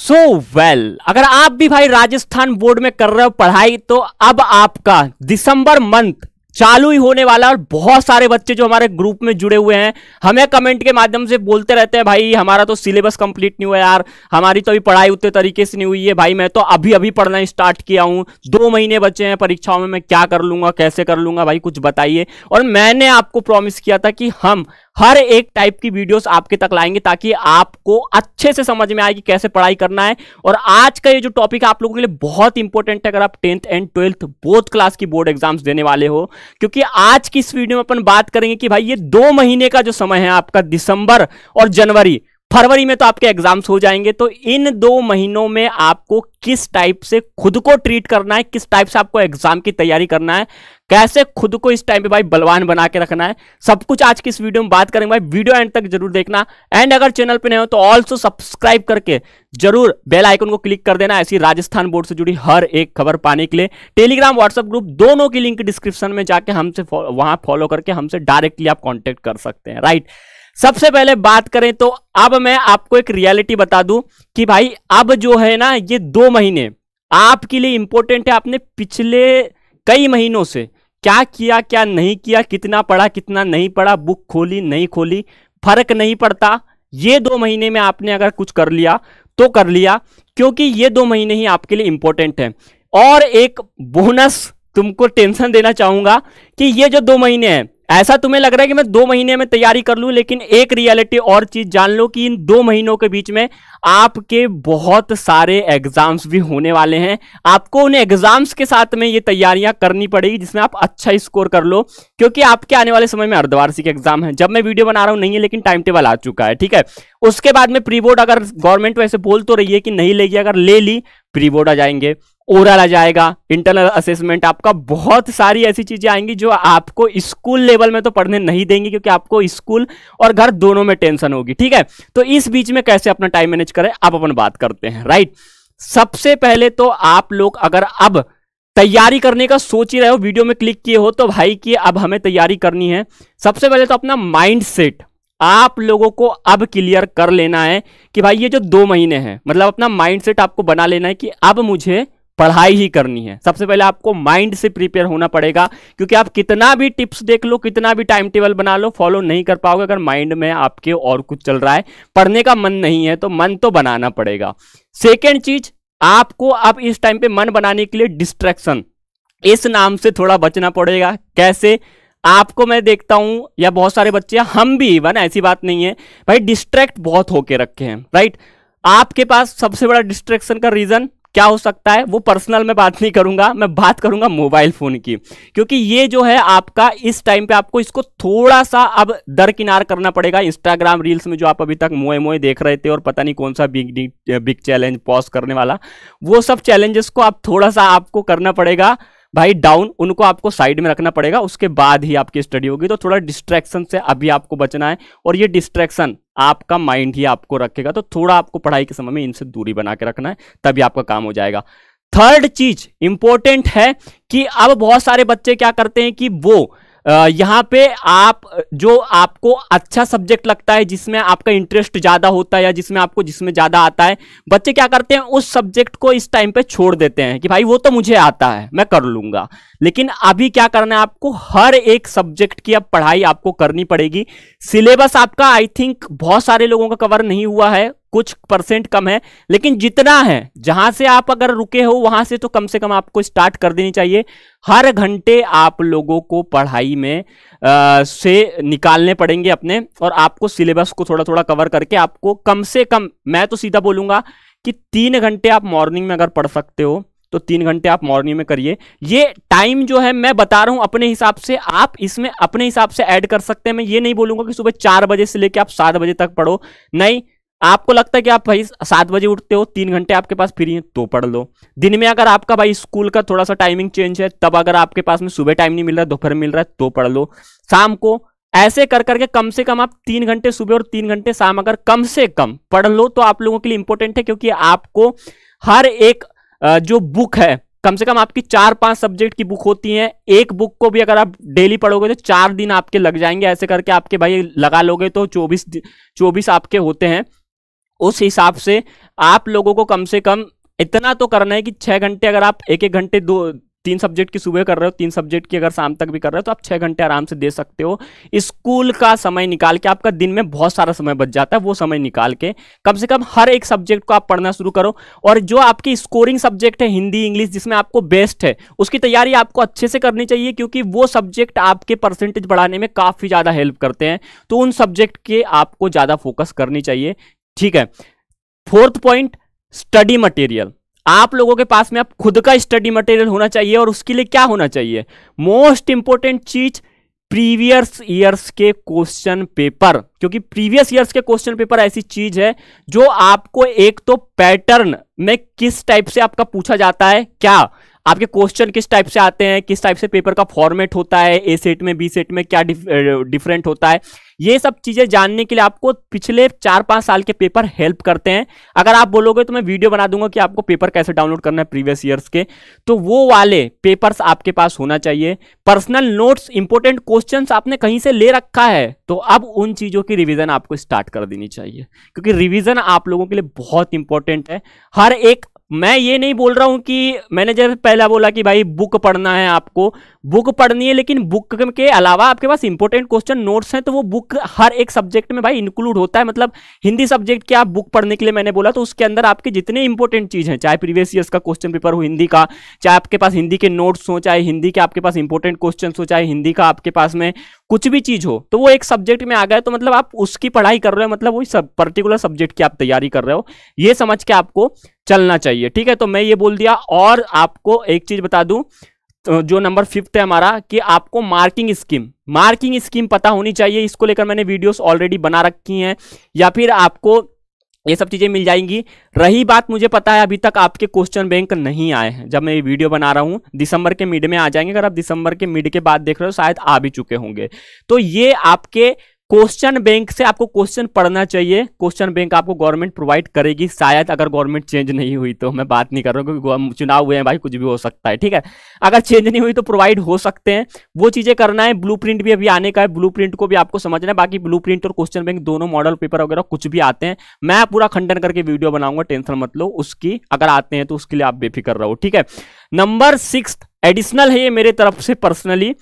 So well, अगर आप भी भाई राजस्थान बोर्ड में कर रहे हो पढ़ाई, तो अब आपका दिसंबर मंथ चालू ही होने वाला है। और बहुत सारे बच्चे जो हमारे ग्रुप में जुड़े हुए हैं हमें कमेंट के माध्यम से बोलते रहते हैं, भाई हमारा तो सिलेबस कंप्लीट नहीं हुआ यार, हमारी तो अभी पढ़ाई उतने तरीके से नहीं हुई है, भाई मैं तो अभी अभी पढ़ना स्टार्ट किया हूं, 2 महीने बचे हैं परीक्षाओं में, मैं क्या कर लूंगा, कैसे कर लूंगा, भाई कुछ बताइए। और मैंने आपको प्रॉमिस किया था कि हम हर एक टाइप की वीडियोस आपके तक लाएंगे ताकि आपको अच्छे से समझ में आए कि कैसे पढ़ाई करना है। और आज का ये जो टॉपिक आप लोगों के लिए बहुत इंपॉर्टेंट है अगर आप 10th and 12th both class की बोर्ड एग्जाम्स देने वाले हो, क्योंकि आज की इस वीडियो में अपन बात करेंगे कि भाई ये 2 महीने का जो समय है आपका, दिसंबर और जनवरी, फरवरी में तो आपके एग्जाम्स हो जाएंगे, तो इन 2 महीनों में आपको किस टाइप से खुद को ट्रीट करना है, किस टाइप से आपको एग्जाम की तैयारी करना है, कैसे खुद को इस टाइम पे भाई बलवान बना के रखना है, सब कुछ आज की इस वीडियो में बात करेंगे। भाई वीडियो एंड तक जरूर देखना, एंड अगर चैनल पे नए हो तो ऑल्सो सब्सक्राइब करके जरूर बेल आइकन को क्लिक कर देना, ऐसी राजस्थान बोर्ड से जुड़ी हर एक खबर पाने के लिए। टेलीग्राम व्हाट्सएप ग्रुप दोनों की लिंक डिस्क्रिप्शन में जाके हमसे वहां फॉलो करके हमसे डायरेक्टली आप कॉन्टेक्ट कर सकते हैं, राइट। सबसे पहले बात करें तो अब मैं आपको एक रियलिटी बता दूं कि भाई अब जो है ना, ये 2 महीने आपके लिए इंपॉर्टेंट है। आपने पिछले कई महीनों से क्या किया क्या नहीं किया, कितना पढ़ा कितना नहीं पढ़ा, बुक खोली नहीं खोली, फर्क नहीं पड़ता। ये 2 महीने में आपने अगर कुछ कर लिया तो कर लिया, क्योंकि ये 2 महीने ही आपके लिए इंपॉर्टेंट है। और एक बोनस तुमको टेंशन देना चाहूंगा कि ये जो 2 महीने हैं, ऐसा तुम्हें लग रहा है कि मैं 2 महीने में तैयारी कर लूं, लेकिन एक रियलिटी और चीज जान लो कि इन 2 महीनों के बीच में आपके बहुत सारे एग्जाम्स भी होने वाले हैं। आपको उन एग्जाम्स के साथ में ये तैयारियां करनी पड़ेगी जिसमें आप अच्छा स्कोर कर लो, क्योंकि आपके आने वाले समय में अर्धवार्षिक एग्जाम है। जब मैं वीडियो बना रहा हूं नहीं है, लेकिन टाइम टेबल आ चुका है, ठीक है। उसके बाद में प्री बोर्ड, अगर गवर्नमेंट वैसे बोल तो रही है कि नहीं लेगी, अगर ले ली प्री बोर्ड आ जाएंगे, ओरल आ जाएगा, इंटरनल असेसमेंट, आपका बहुत सारी ऐसी चीजें आएंगी जो आपको स्कूल लेवल में तो पढ़ने नहीं देंगे, क्योंकि आपको स्कूल और घर दोनों में टेंशन होगी, ठीक है। तो इस बीच में कैसे अपना टाइम मैनेज करें अब अपन बात करते हैं, राइट। सबसे पहले तो आप लोग अगर अब तैयारी करने का सोच ही रहे हो, वीडियो में क्लिक किए हो, तो भाई कि अब हमें तैयारी करनी है, सबसे पहले तो अपना माइंड सेट आप लोगों को अब क्लियर कर लेना है कि भाई ये जो 2 महीने हैं, मतलब अपना माइंड सेट आपको बना लेना है कि अब मुझे पढ़ाई ही करनी है। सबसे पहले आपको माइंड से प्रिपेयर होना पड़ेगा, क्योंकि आप कितना भी टिप्स देख लो, कितना भी टाइम टेबल बना लो, फॉलो नहीं कर पाओगे अगर माइंड में आपके और कुछ चल रहा है, पढ़ने का मन नहीं है, तो मन तो बनाना पड़ेगा। सेकेंड चीज, आपको अब इस टाइम पे मन बनाने के लिए डिस्ट्रैक्शन, इस नाम से थोड़ा बचना पड़ेगा। कैसे? आपको मैं देखता हूं, या बहुत सारे बच्चे, हम भी इवन, ऐसी बात नहीं है भाई, डिस्ट्रैक्ट बहुत होके रखे हैं, राइट। आपके पास सबसे बड़ा डिस्ट्रैक्शन का रीजन क्या हो सकता है, वो पर्सनल में बात नहीं करूंगा, मैं बात करूंगा मोबाइल फोन की, क्योंकि ये जो है आपका इस टाइम पे आपको इसको थोड़ा सा अब दरकिनार करना पड़ेगा। इंस्टाग्राम रील्स में जो आप अभी तक मोए मोए देख रहे थे और पता नहीं कौन सा बिग चैलेंज पॉज करने वाला, वो सब चैलेंजेस को आप थोड़ा सा आपको करना पड़ेगा भाई डाउन, उनको आपको साइड में रखना पड़ेगा, उसके बाद ही आपकी स्टडी होगी। तो थोड़ा डिस्ट्रैक्शन से अभी आपको बचना है, और ये डिस्ट्रैक्शन आपका माइंड ही आपको रखेगा, तो थोड़ा आपको पढ़ाई के समय में इनसे दूरी बना के रखना है, तभी आपका काम हो जाएगा। थर्ड चीज इंपॉर्टेंट है कि अब बहुत सारे बच्चे क्या करते हैं कि वो यहां पे आप जो आपको अच्छा सब्जेक्ट लगता है, जिसमें आपका इंटरेस्ट ज्यादा होता है, या जिसमें ज्यादा आता है, बच्चे क्या करते हैं उस सब्जेक्ट को इस टाइम पे छोड़ देते हैं कि भाई वो तो मुझे आता है, मैं कर लूंगा। लेकिन अभी क्या करना है, आपको हर एक सब्जेक्ट की अब पढ़ाई आपको करनी पड़ेगी। सिलेबस आपका आई थिंक बहुत सारे लोगों का कवर नहीं हुआ है, कुछ परसेंट कम है, लेकिन जितना है, जहां से आप अगर रुके हो वहां से तो कम से कम आपको स्टार्ट कर देनी चाहिए। हर घंटे आप लोगों को पढ़ाई में से निकालने पड़ेंगे अपने, और आपको सिलेबस को थोड़ा थोड़ा कवर करके आपको कम से कम, मैं तो सीधा बोलूंगा कि 3 घंटे आप मॉर्निंग में अगर पढ़ सकते हो तो 3 घंटे आप मॉर्निंग में करिए। ये टाइम जो है मैं बता रहा हूं अपने हिसाब से, आप इसमें अपने हिसाब से ऐड कर सकते हैं। मैं ये नहीं बोलूंगा कि सुबह 4 बजे से लेकर आप 7 बजे तक पढ़ो, नहीं। आपको लगता है कि आप भाई 7 बजे उठते हो, 3 घंटे आपके पास फ्री हैं, तो पढ़ लो। दिन में अगर आपका भाई स्कूल का थोड़ा सा टाइमिंग चेंज है, तब अगर आपके पास में सुबह टाइम नहीं मिल रहा है, दोपहर मिल रहा है, तो पढ़ लो। शाम को ऐसे कर करके कम से कम आप 3 घंटे सुबह और 3 घंटे शाम अगर कम से कम पढ़ लो, तो आप लोगों के लिए इंपॉर्टेंट है, क्योंकि आपको हर एक जो बुक है, कम से कम आपकी 4-5 सब्जेक्ट की बुक होती हैं, एक बुक को भी अगर आप डेली पढ़ोगे तो 4 दिन आपके लग जाएंगे। ऐसे करके आपके भाई लगा लोगे तो 24 आपके होते हैं। उस हिसाब से आप लोगों को कम से कम इतना तो करना है कि 6 घंटे, अगर आप एक घंटे 3 सब्जेक्ट की सुबह कर रहे हो, 3 सब्जेक्ट की अगर शाम तक भी कर रहे हो, तो आप 6 घंटे आराम से दे सकते हो। स्कूल का समय निकाल के, आपका दिन में बहुत सारा समय बच जाता है, वो समय निकाल के कम से कम हर एक सब्जेक्ट को आप पढ़ना शुरू करो। और जो आपकी स्कोरिंग सब्जेक्ट है हिंदी इंग्लिश, जिसमें आपको बेस्ट है, उसकी तैयारी आपको अच्छे से करनी चाहिए, क्योंकि वो सब्जेक्ट आपके परसेंटेज बढ़ाने में काफी ज्यादा हेल्प करते हैं। तो उन सब्जेक्ट के आपको ज्यादा फोकस करनी चाहिए, ठीक है। 4th point, study material. आप लोगों के पास में आप खुद का स्टडी मटेरियल होना चाहिए, और उसके लिए क्या होना चाहिए, मोस्ट इंपॉर्टेंट चीज, प्रीवियस ईयर्स के क्वेश्चन पेपर। क्योंकि प्रीवियस ईयर्स के क्वेश्चन पेपर ऐसी चीज है जो आपको एक तो पैटर्न में किस टाइप से आपका पूछा जाता है, क्या आपके क्वेश्चन किस टाइप से आते हैं, किस टाइप से पेपर का फॉर्मेट होता है, ए सेट में बी सेट में क्या डिफरेंट होता है, ये सब चीजें जानने के लिए आपको पिछले 4-5 साल के पेपर हेल्प करते हैं। अगर आप बोलोगे तो मैं वीडियो बना दूंगा कि आपको पेपर कैसे डाउनलोड करना है प्रीवियस ईयर्स के, तो वो वाले पेपर्स आपके पास होना चाहिए। पर्सनल नोट्स, इंपॉर्टेंट क्वेश्चंस आपने कहीं से ले रखा है, तो अब उन चीजों की रिवीजन आपको स्टार्ट कर देनी चाहिए, क्योंकि रिवीजन आप लोगों के लिए बहुत इंपॉर्टेंट है। हर एक, मैं ये नहीं बोल रहा हूं कि मैंने जब पहला बोला कि भाई बुक पढ़ना है, आपको बुक पढ़नी है, लेकिन बुक के अलावा आपके पास इंपॉर्टेंट क्वेश्चन नोट्स हैं, तो वो बुक हर एक सब्जेक्ट में भाई इंक्लूड होता है। मतलब हिंदी सब्जेक्ट की आप बुक पढ़ने के लिए मैंने बोला, तो उसके अंदर आपके जितने इंपॉर्टेंट चीज हैं, चाहे प्रीवियस ईयर्स का क्वेश्चन पेपर हो हिंदी का, चाहे आपके पास हिंदी के नोट्स हो, चाहे हिंदी के आपके पास इंपॉर्टेंट क्वेश्चन हो, चाहे हिंदी का आपके पास में कुछ भी चीज हो, तो वो एक सब्जेक्ट में आ गया, तो मतलब आप उसकी पढ़ाई कर रहे हो, मतलब वही सब पर्टिकुलर सब्जेक्ट की आप तैयारी कर रहे हो, ये समझ के आपको चलना चाहिए, ठीक है। तो मैं ये बोल दिया। और आपको एक चीज बता दूं, तो जो नंबर 5th है हमारा, कि आपको मार्किंग स्कीम पता होनी चाहिए। इसको लेकर मैंने वीडियोस ऑलरेडी बना रखी हैं, या फिर आपको ये सब चीजें मिल जाएंगी। रही बात, मुझे पता है अभी तक आपके क्वेश्चन बैंक नहीं आए हैं, जब मैं ये वीडियो बना रहा हूं दिसंबर के मिड में आ जाएंगे। अगर आप दिसंबर के मिड के बाद देख रहे हो, शायद आ भी चुके होंगे। तो ये आपके क्वेश्चन बैंक से आपको क्वेश्चन पढ़ना चाहिए। क्वेश्चन बैंक आपको गवर्नमेंट प्रोवाइड करेगी, शायद, अगर गवर्नमेंट चेंज नहीं हुई तो। मैं बात नहीं कर रहा हूँ क्योंकि चुनाव हुए हैं भाई, कुछ भी हो सकता है, ठीक है। अगर चेंज नहीं हुई तो प्रोवाइड हो सकते हैं, वो चीजें करना है। ब्लूप्रिंट भी अभी आने का है, ब्लूप्रिंट को भी आपको समझना है। बाकी ब्लूप्रिंट और क्वेश्चन बैंक दोनों मॉडल पेपर वगैरह कुछ भी आते हैं, मैं पूरा खंडन करके वीडियो बनाऊंगा, टेंशन मत लो उसकी। अगर आते हैं तो उसके लिए आप बेफिक्र रहो, ठीक है। नंबर 6 एडिशनल है ये मेरे तरफ से पर्सनली,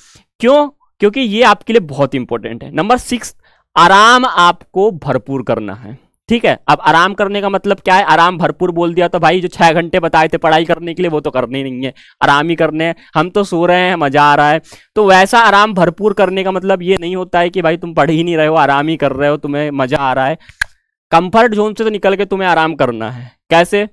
क्यों? क्योंकि ये आपके लिए बहुत इंपॉर्टेंट है। नंबर 6, आराम आपको भरपूर करना है, ठीक है। अब आराम करने का मतलब क्या है? आराम भरपूर बोल दिया तो भाई जो 6 घंटे बताए थे पढ़ाई करने के लिए, वो तो करने ही नहीं है, आराम ही करने हैं। हम तो सो रहे हैं, मजा आ रहा है। तो वैसा आराम भरपूर करने का मतलब ये नहीं होता है कि भाई तुम पढ़ ही नहीं रहे हो, आराम ही कर रहे हो, तुम्हें मजा आ रहा है। कंफर्ट जोन से तो निकल के तुम्हें आराम करना है। कैसे?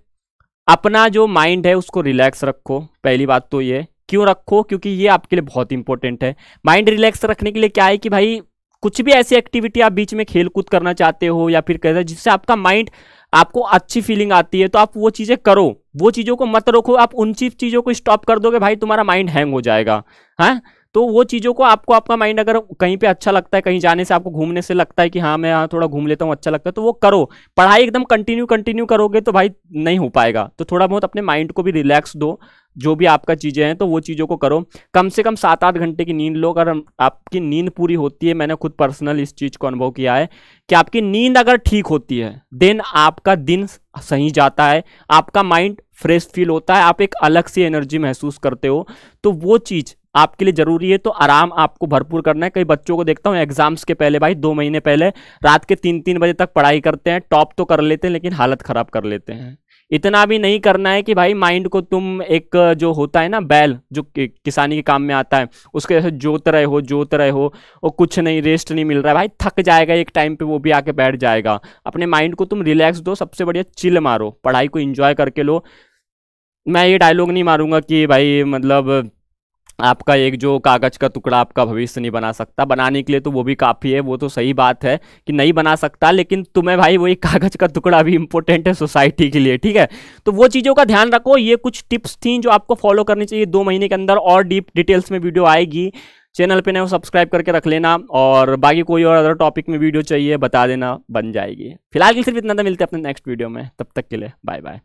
अपना जो माइंड है उसको रिलैक्स रखो। पहली बात तो ये, क्यों रखो? क्योंकि ये आपके लिए बहुत इंपॉर्टेंट है। माइंड रिलैक्स रखने के लिए क्या है कि भाई कुछ भी ऐसी एक्टिविटी आप बीच में खेल कूद करना चाहते हो, या फिर कैसे जिससे आपका माइंड, आपको अच्छी फीलिंग आती है, तो आप वो चीजें करो। वो चीजों को मत रोको। आप उन चीजों को स्टॉप कर दोगे भाई, तुम्हारा माइंड हैंग हो जाएगा, है। तो वो चीजों को आपको, आपका माइंड अगर कहीं पे अच्छा लगता है, कहीं जाने से आपको घूमने से लगता है कि हाँ मैं यहाँ थोड़ा घूम लेता हूँ, अच्छा लगता है, तो वो करो। पढ़ाई एकदम कंटिन्यू करोगे तो भाई नहीं हो पाएगा। तो थोड़ा बहुत अपने माइंड को भी रिलैक्स दो, जो भी आपका चीजें हैं तो वो चीजों को करो। कम से कम 7-8 घंटे की नींद लो। अगर आपकी नींद पूरी होती है, मैंने खुद पर्सनल इस चीज को अनुभव किया है कि आपकी नींद अगर ठीक होती है, देन आपका दिन सही जाता है, आपका माइंड फ्रेश फील होता है, आप एक अलग सी एनर्जी महसूस करते हो। तो वो चीज आपके लिए जरूरी है। तो आराम आपको भरपूर करना है। कई बच्चों को देखता हूँ एग्जाम्स के पहले भाई 2 महीने पहले रात के 3-3 बजे तक पढ़ाई करते हैं। टॉप तो कर लेते हैं लेकिन हालत खराब कर लेते हैं। इतना भी नहीं करना है कि भाई माइंड को तुम एक जो होता है ना बैल, जो किसानी के काम में आता है, उसके जैसे जोत रहे हो और कुछ नहीं, रेस्ट नहीं मिल रहा है भाई, थक जाएगा एक टाइम पे, वो भी आके बैठ जाएगा। अपने माइंड को तुम रिलैक्स दो, सबसे बढ़िया चिल मारो, पढ़ाई को एंजॉय करके लो। मैं ये डायलॉग नहीं मारूंगा कि भाई मतलब आपका एक जो कागज का टुकड़ा आपका भविष्य नहीं बना सकता। बनाने के लिए तो वो भी काफ़ी है, वो तो सही बात है कि नहीं बना सकता, लेकिन तुम्हें भाई वही कागज का टुकड़ा भी इंपॉर्टेंट है सोसाइटी के लिए, ठीक है। तो वो चीज़ों का ध्यान रखो। ये कुछ टिप्स थी जो आपको फॉलो करनी चाहिए 2 महीने के अंदर, और डीप डिटेल्स में वीडियो आएगी। चैनल पे नए हो सब्सक्राइब करके रख लेना, और बाकी कोई और अदर टॉपिक में वीडियो चाहिए बता देना, बन जाएगी। फिलहाल के सिर्फ इतना था, मिलते हैं अपने नेक्स्ट वीडियो में, तब तक के लिए बाय बाय।